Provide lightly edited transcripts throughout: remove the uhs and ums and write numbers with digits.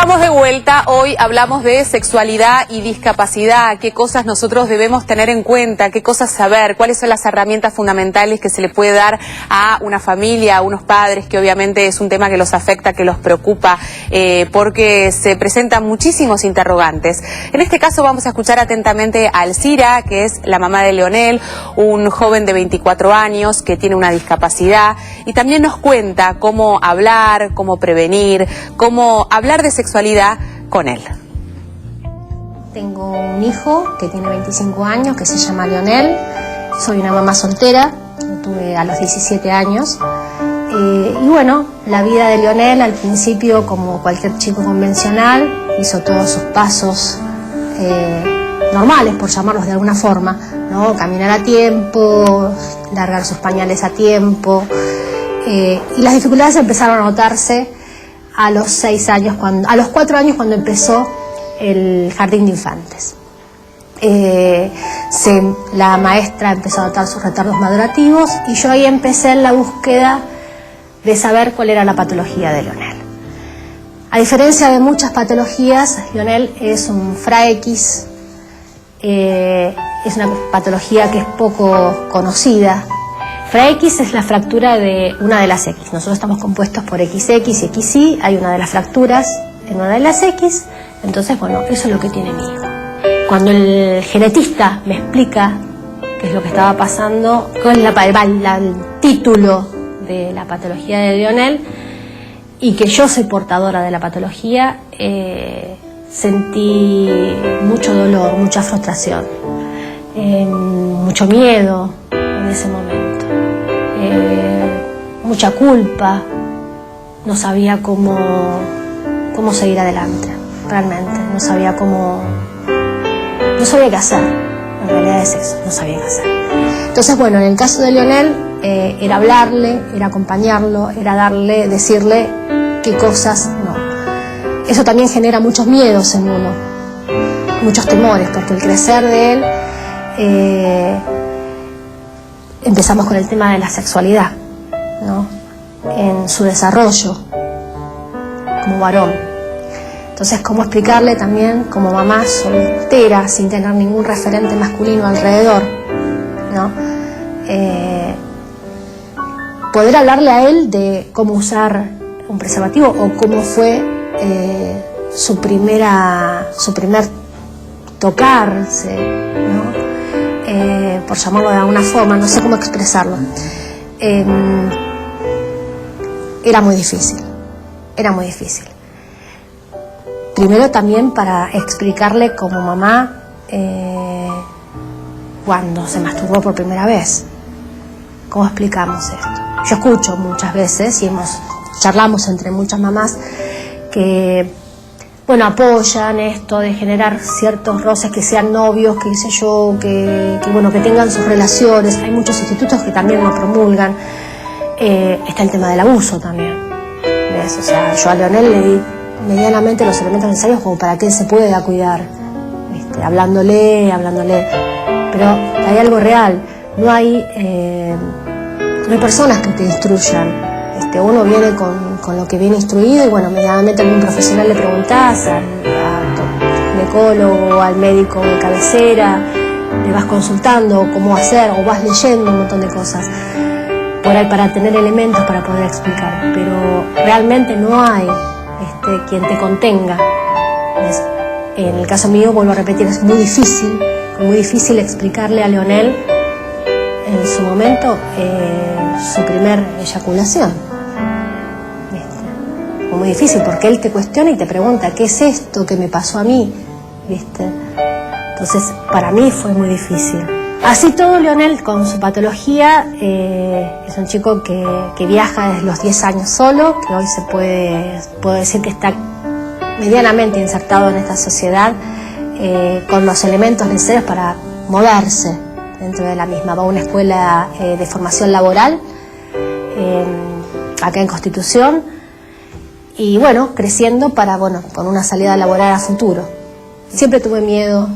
Estamos de vuelta. Hoy hablamos de sexualidad y discapacidad, qué cosas nosotros debemos tener en cuenta, qué cosas saber, cuáles son las herramientas fundamentales que se le puede dar a una familia, a unos padres, que obviamente es un tema que los afecta, que los preocupa, porque se presentan muchísimos interrogantes. En este caso vamos a escuchar atentamente a Alcira, que es la mamá de Leonel, un joven de 24 años que tiene una discapacidad, y también nos cuenta cómo hablar, cómo prevenir, cómo hablar de sexualidad con él. Tengo un hijo que tiene 25 años, que se llama Leonel. Soy una mamá soltera, lo tuve a los 17 años. Y bueno, la vida de Leonel al principio, como cualquier chico convencional, hizo todos sus pasos normales, por llamarlos de alguna forma, ¿no? Caminar a tiempo, largar sus pañales a tiempo. Y las dificultades empezaron a notarse a los 4 años cuando empezó el jardín de infantes. La maestra empezó a notar sus retardos madurativos y yo ahí empecé en la búsqueda de saber cuál era la patología de Leonel. A diferencia de muchas patologías, Leonel es un FRA-X, es una patología que es poco conocida. FRA-X es la fractura de una de las X. Nosotros estamos compuestos por XX y XY, hay una de las fracturas en una de las X, entonces bueno, eso es lo que tiene mi hijo. Cuando el genetista me explica qué es lo que estaba pasando, cuál es el título de la patología de Leonel, y que yo soy portadora de la patología, sentí mucho dolor, mucha frustración, mucho miedo en ese momento. Mucha culpa, no sabía cómo seguir adelante, realmente, no sabía qué hacer, en realidad es eso, no sabía qué hacer. Entonces bueno, en el caso de Leonel, era hablarle, era acompañarlo, era decirle qué cosas no. Eso también genera muchos miedos en uno, muchos temores, porque el crecer de él, empezamos con el tema de la sexualidad, ¿no? En su desarrollo como varón. Entonces, ¿cómo explicarle también como mamá soltera, sin tener ningún referente masculino alrededor, ¿no? Poder hablarle a él de cómo usar un preservativo o cómo fue su primer tocarse, ¿no? Por llamarlo de alguna forma, no sé cómo expresarlo. Era muy difícil. Primero también para explicarle como mamá cuando se masturbó por primera vez. ¿Cómo explicamos esto? Yo escucho muchas veces y charlamos entre muchas mamás que bueno, apoyan esto de generar ciertos roces, que sean novios, que qué sé yo, que tengan sus relaciones. Hay muchos institutos que también lo promulgan. Está el tema del abuso también, ¿ves? O sea, yo a Leonel le di medianamente los elementos necesarios como para que él se pueda cuidar, ¿viste? Hablándole, pero hay algo real, no hay personas que te instruyan. Uno viene con lo que viene instruido y bueno, medianamente algún profesional le preguntás, al ginecólogo, al médico de cabecera, le vas consultando cómo hacer o vas leyendo un montón de cosas por ahí para tener elementos para poder explicar, pero realmente no hay quien te contenga. En el caso mío, vuelvo a repetir, es muy difícil explicarle a Leonel en su momento su primer eyaculación. Fue muy difícil porque él te cuestiona y te pregunta ¿qué es esto que me pasó a mí? ¿Viste? Entonces para mí fue muy difícil. Así todo, Leonel con su patología es un chico que viaja desde los 10 años solo, que hoy puedo decir que está medianamente insertado en esta sociedad, con los elementos necesarios para moverse dentro de la misma. Va a una escuela de formación laboral acá en Constitución y bueno, creciendo para con una salida laboral a futuro. Siempre tuve miedo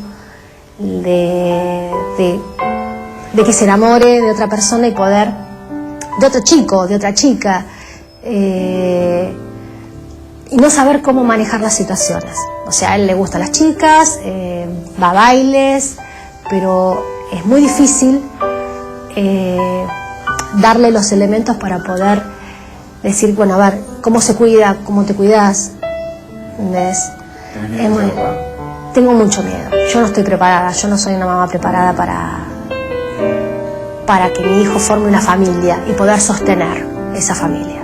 de que se enamore de otra persona y poder, de otro chico, de otra chica, no saber cómo manejar las situaciones. O sea, a él le gustan las chicas, va a bailes, pero es muy difícil darle los elementos para poder decir, bueno, a ver, ¿cómo se cuida? ¿Cómo te cuidas? ¿Entendés? Tengo mucho miedo. Yo no estoy preparada, yo no soy una mamá preparada para que mi hijo forme una familia y poder sostener esa familia.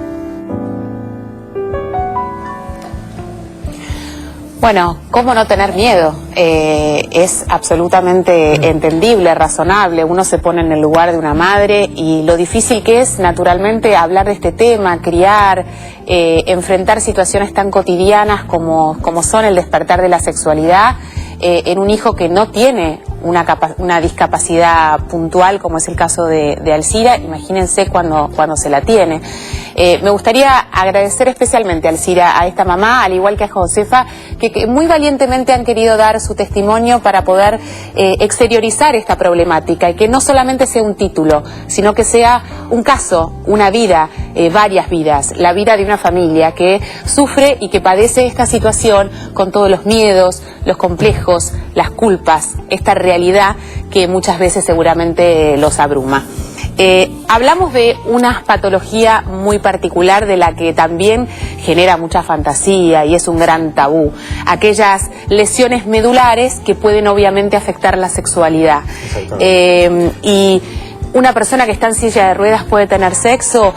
Bueno, ¿cómo no tener miedo? Es absolutamente entendible, razonable. Uno se pone en el lugar de una madre y lo difícil que es, naturalmente, hablar de este tema, criar, enfrentar situaciones tan cotidianas como son el despertar de la sexualidad en un hijo que no tiene una discapacidad puntual, como es el caso de Alcira. Imagínense cuando se la tiene. Me gustaría agradecer especialmente a Alcira, a esta mamá, al igual que a Josefa, que muy valientemente han querido dar su testimonio para poder exteriorizar esta problemática y que no solamente sea un título, sino que sea un caso, una vida, varias vidas, la vida de una familia que sufre y que padece esta situación con todos los miedos, los complejos, las culpas, esta realidad que muchas veces seguramente los abruma. Hablamos de una patología muy particular de la que también genera mucha fantasía y es un gran tabú. Aquellas lesiones medulares que pueden obviamente afectar la sexualidad. Y una persona que está en silla de ruedas puede tener sexo,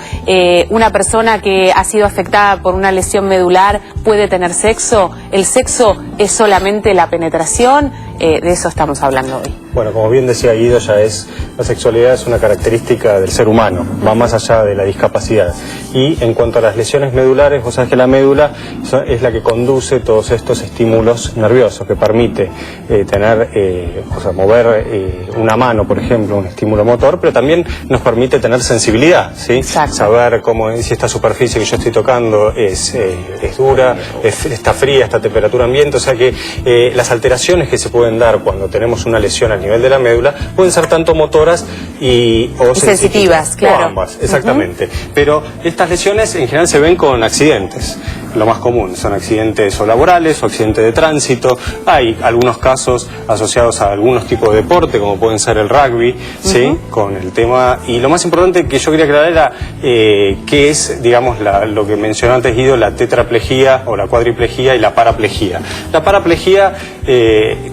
una persona que ha sido afectada por una lesión medular puede tener sexo. ¿El sexo es solamente la penetración? De eso estamos hablando hoy. Bueno, como bien decía Guido, la sexualidad es una característica del ser humano, va más allá de la discapacidad. Y en cuanto a las lesiones medulares, vos sabés que la médula es la que conduce todos estos estímulos nerviosos, que permite mover una mano, por ejemplo, un estímulo motor, pero también nos permite tener sensibilidad, ¿sí? Exacto. Saber si esta superficie que yo estoy tocando es dura, está fría, está a temperatura ambiente, o sea que las alteraciones que se pueden dar cuando tenemos una lesión a nivel de la médula pueden ser tanto motoras o sensitivas, claro. O ambas, exactamente. Pero estas lesiones en general se ven con accidentes. Lo más común son accidentes o laborales o accidentes de tránsito. Hay algunos casos asociados a algunos tipos de deporte, como pueden ser el rugby, ¿sí? Con el tema. Y lo más importante que yo quería aclarar era qué es, digamos, lo que mencionó antes Guido, la tetraplegia o la cuadriplegia y la paraplegia. La paraplegia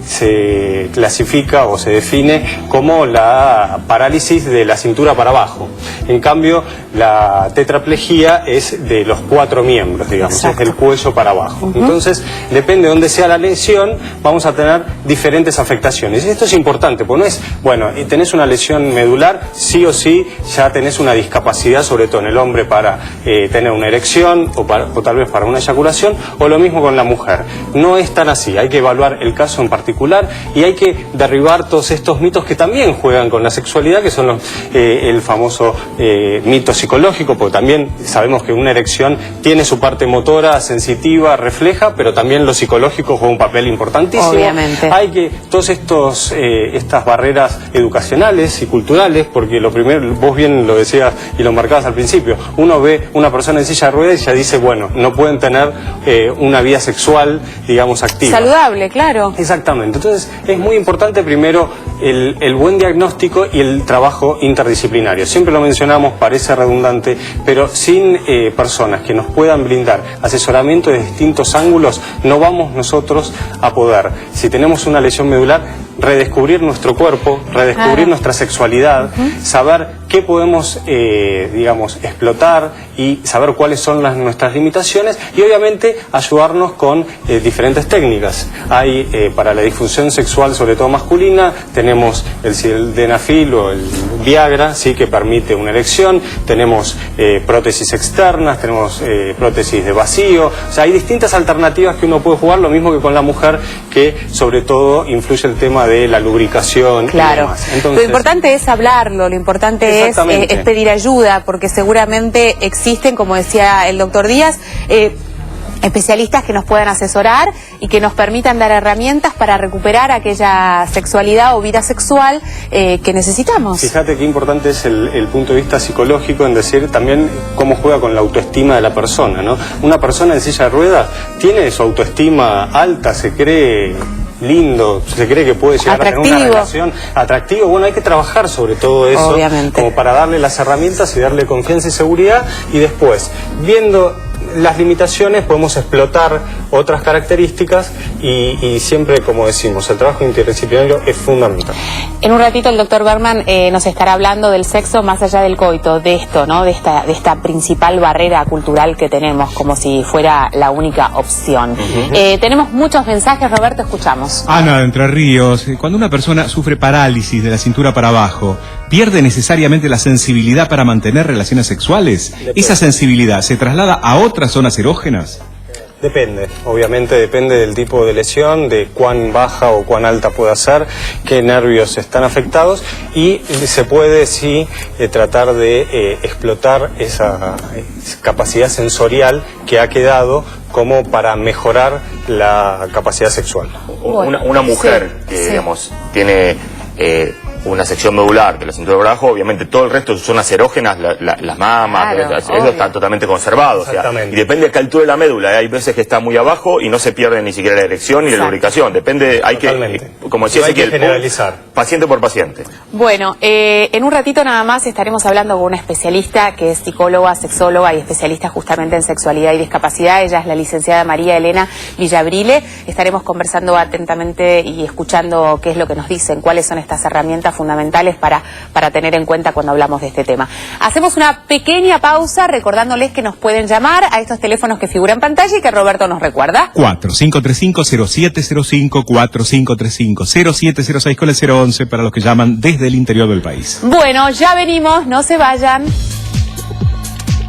se clasifica o se define como la parálisis de la cintura para abajo. En cambio, la tetraplegia es de los 4 miembros, digamos. Exacto. Es del cuello para abajo. Entonces, depende de dónde sea la lesión, vamos a tener diferentes afectaciones. Y esto es importante, porque no es, bueno, tenés una lesión medular, sí o sí ya tenés una discapacidad, sobre todo en el hombre, para tener una erección o tal vez para una eyaculación, o lo mismo con la mujer. No es tan así, hay que evaluar el caso en particular y hay que derribar todos estos mitos que también juegan con la sexualidad, que son el famoso mito psicológico, porque también sabemos que una erección tiene su parte motora, sensitiva, refleja, pero también lo psicológico juega un papel importantísimo. Obviamente. Hay que todos estas barreras educacionales y culturales, porque lo primero, vos bien lo decías y lo marcabas al principio, uno ve una persona en silla de ruedas y ya dice, bueno, no pueden tener una vida sexual, digamos, activa. Saludable, claro. Exactamente. Entonces, es muy importante primero el buen diagnóstico y el trabajo interdisciplinario. Siempre lo mencionamos, parece redundante, pero sin personas que nos puedan brindar asesoramiento de distintos ángulos, no vamos nosotros a poder, si tenemos una lesión medular, redescubrir nuestro cuerpo, redescubrir nuestra sexualidad, saber qué podemos, digamos, explotar y saber cuáles son nuestras limitaciones y obviamente ayudarnos con diferentes técnicas. Hay para la disfunción sexual, sobre todo masculina, tenemos el sildenafil o el Viagra, ¿sí? Que permite una erección, tenemos prótesis externas, tenemos prótesis de vacío, o sea, hay distintas alternativas que uno puede jugar, lo mismo que con la mujer, que sobre todo influye el tema de la lubricación. Claro. Y demás. Entonces, lo importante es hablarlo, lo importante es pedir ayuda, porque seguramente existen, como decía el doctor Díaz, especialistas que nos puedan asesorar y que nos permitan dar herramientas para recuperar aquella sexualidad o vida sexual que necesitamos. Fíjate qué importante es el punto de vista psicológico en decir también cómo juega con la autoestima de la persona, ¿no? Una persona en silla de ruedas tiene su autoestima alta, se cree lindo, se cree que puede llegar a tener una relación atractiva. Bueno, hay que trabajar sobre todo eso, obviamente, como para darle las herramientas y darle confianza y seguridad, y después, viendo las limitaciones, podemos explotar otras características y siempre, como decimos, el trabajo interdisciplinario es fundamental. En un ratito el doctor Berman nos estará hablando del sexo más allá del coito, de esto, ¿no? De esta principal barrera cultural que tenemos, como si fuera la única opción. Tenemos muchos mensajes, Roberto, escuchamos. Ana de Entre Ríos, cuando una persona sufre parálisis de la cintura para abajo, ¿pierde necesariamente la sensibilidad para mantener relaciones sexuales? ¿Esa sensibilidad se traslada a otras zonas erógenas? Depende, obviamente depende del tipo de lesión, de cuán baja o cuán alta pueda ser, qué nervios están afectados, y se puede sí tratar de explotar esa capacidad sensorial que ha quedado como para mejorar la capacidad sexual. Una mujer que digamos tiene una sección medular de la cintura de abajo, obviamente todo el resto de sus zonas erógenas, las mamas, claro, eso está totalmente conservado. O sea, y depende de qué altura de la médula. Hay veces que está muy abajo y no se pierde ni siquiera la erección ni la lubricación. Depende, hay que, como decía, hay que generalizar. Paciente por paciente. Bueno, en un ratito nada más estaremos hablando con una especialista que es psicóloga, sexóloga y especialista justamente en sexualidad y discapacidad. Ella es la licenciada María Elena Villabrile. Estaremos conversando atentamente y escuchando qué es lo que nos dicen, cuáles son estas herramientas fundamentales para tener en cuenta cuando hablamos de este tema. Hacemos una pequeña pausa recordándoles que nos pueden llamar a estos teléfonos que figuran en pantalla y que Roberto nos recuerda. 4535-0705, 4535-0706 con el 011 para los que llaman desde el interior del país. Bueno, ya venimos, no se vayan.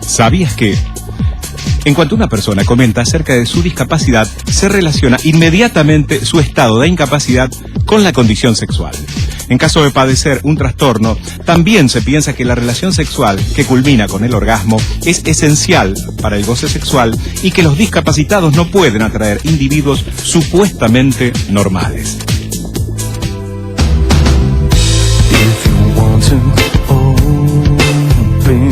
¿Sabías que? En cuanto una persona comenta acerca de su discapacidad, se relaciona inmediatamente su estado de incapacidad con la condición sexual. En caso de padecer un trastorno, también se piensa que la relación sexual que culmina con el orgasmo es esencial para el goce sexual y que los discapacitados no pueden atraer individuos supuestamente normales. If you want to open